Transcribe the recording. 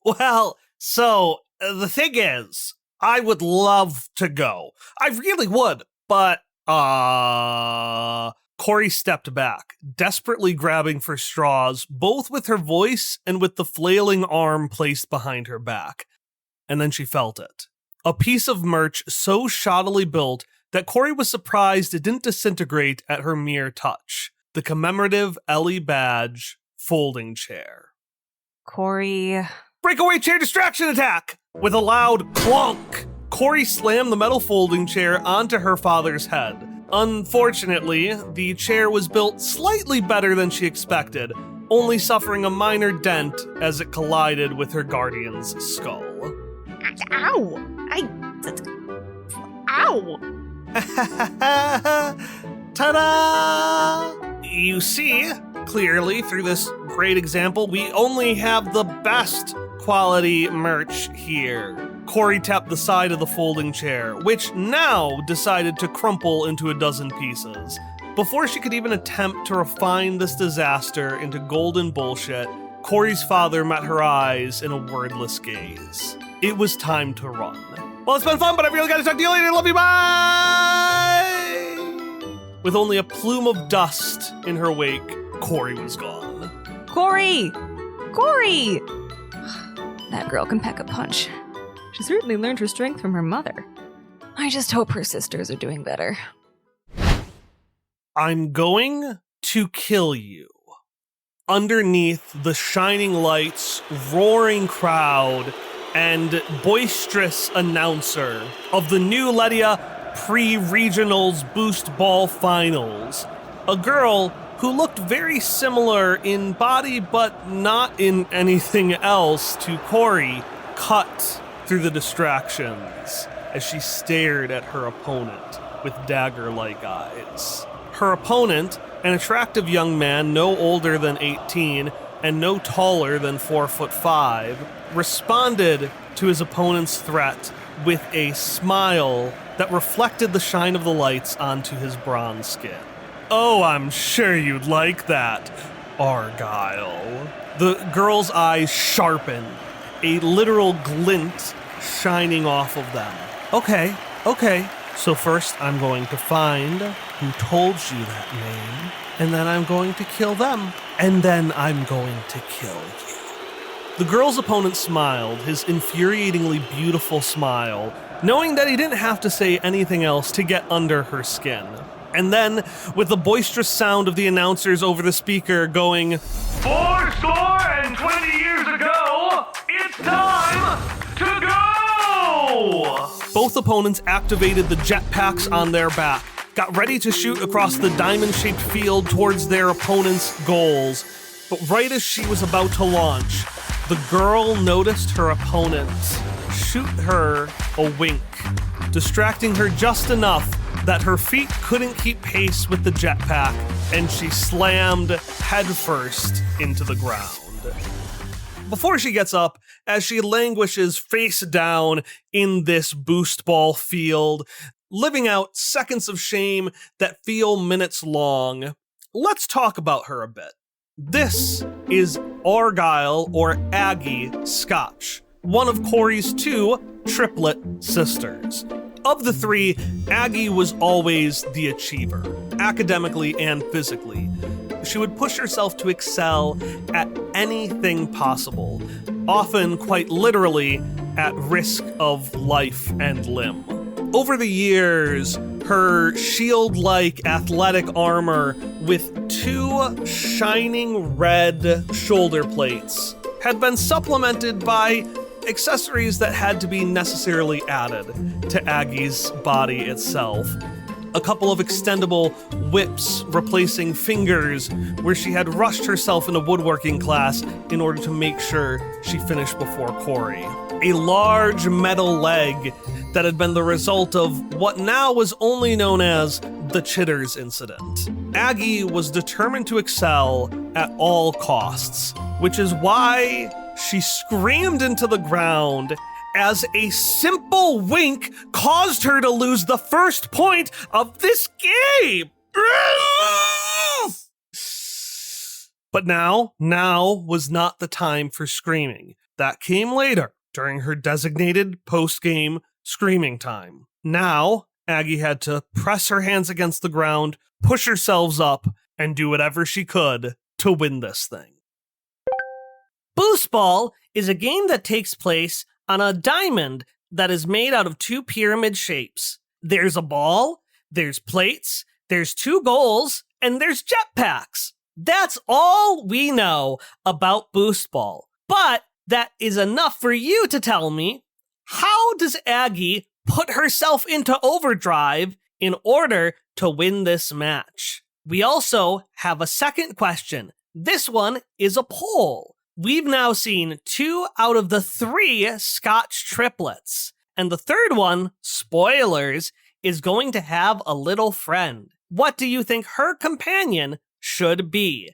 Well, so the thing is, I would love to go. I really would, but Corey stepped back, desperately grabbing for straws, both with her voice and with the flailing arm placed behind her back. And then she felt it. A piece of merch so shoddily built that Corey was surprised it didn't disintegrate at her mere touch. The commemorative Elee Badge folding chair. Corey... Breakaway chair distraction attack! With a loud clunk, Corey slammed the metal folding chair onto her father's head. Unfortunately, the chair was built slightly better than she expected, only suffering a minor dent as it collided with her guardian's skull. Ow! Ow! Ta-da! You see, clearly through this great example, we only have the best quality merch here. Corey tapped the side of the folding chair, which now decided to crumple into a dozen pieces. Before she could even attempt to refine this disaster into golden bullshit, Corey's father met her eyes in a wordless gaze. It was time to run. Well, it's been fun, but I really gotta talk to you later. Love you, bye! With only a plume of dust in her wake, Corey was gone. Corey! Corey! That girl can pack a punch. She certainly learned her strength from her mother. I just hope her sisters are doing better. I'm going to kill you. Underneath the shining lights, roaring crowd, and boisterous announcer of the new Ledia Pre-Regionals Boost Ball Finals, a girl who looked very similar in body but not in anything else to Corey, cut through the distractions as she stared at her opponent with dagger-like eyes. Her opponent, an attractive young man no older than 18 and no taller than 4'5", responded to his opponent's threat with a smile that reflected the shine of the lights onto his bronze skin. Oh, I'm sure you'd like that, Argyle. The girl's eyes sharpened, a literal glint shining off of them. Okay. So first I'm going to find who told you that name, and then I'm going to kill them, and then I'm going to kill you. The girl's opponent smiled, his infuriatingly beautiful smile, knowing that he didn't have to say anything else to get under her skin. And then, with the boisterous sound of the announcers over the speaker going, 420 years ago, it's time to go! Both opponents activated the jetpacks on their back, got ready to shoot across the diamond-shaped field towards their opponent's goals. But right as she was about to launch, the girl noticed her opponent shoot her a wink, distracting her just enough that her feet couldn't keep pace with the jetpack, and she slammed headfirst into the ground. Before she gets up, as she languishes face down in this boost ball field, living out seconds of shame that feel minutes long, let's talk about her a bit. This is Argyle, or Aggie, Scotch, one of Corey's two triplet sisters. Of the three, Aggie was always the achiever, academically and physically. She would push herself to excel at anything possible, often quite literally at risk of life and limb. Over the years, her shield-like athletic armor with two shining red shoulder plates had been supplemented by accessories that had to be necessarily added to Aggie's body itself. A couple of extendable whips replacing fingers where she had rushed herself in a woodworking class in order to make sure she finished before Corey. A large metal leg that had been the result of what now was only known as the Chitters incident. Aggie was determined to excel at all costs, which is why she screamed into the ground as a simple wink caused her to lose the first point of this game. But now was not the time for screaming. That came later, during her designated post-game screaming time. Now, Aggie had to press her hands against the ground, push herself up, and do whatever she could to win this thing. Boost Ball is a game that takes place on a diamond that is made out of 2 pyramid shapes. There's a ball, there's plates, there's 2 goals, and there's jetpacks. That's all we know about Boost Ball. But that is enough for you to tell me, how does Aggie put herself into overdrive in order to win this match? We also have a second question. This one is a poll. We've now seen 2 out of the 3 Scotch triplets. And the third one, spoilers, is going to have a little friend. What do you think her companion should be?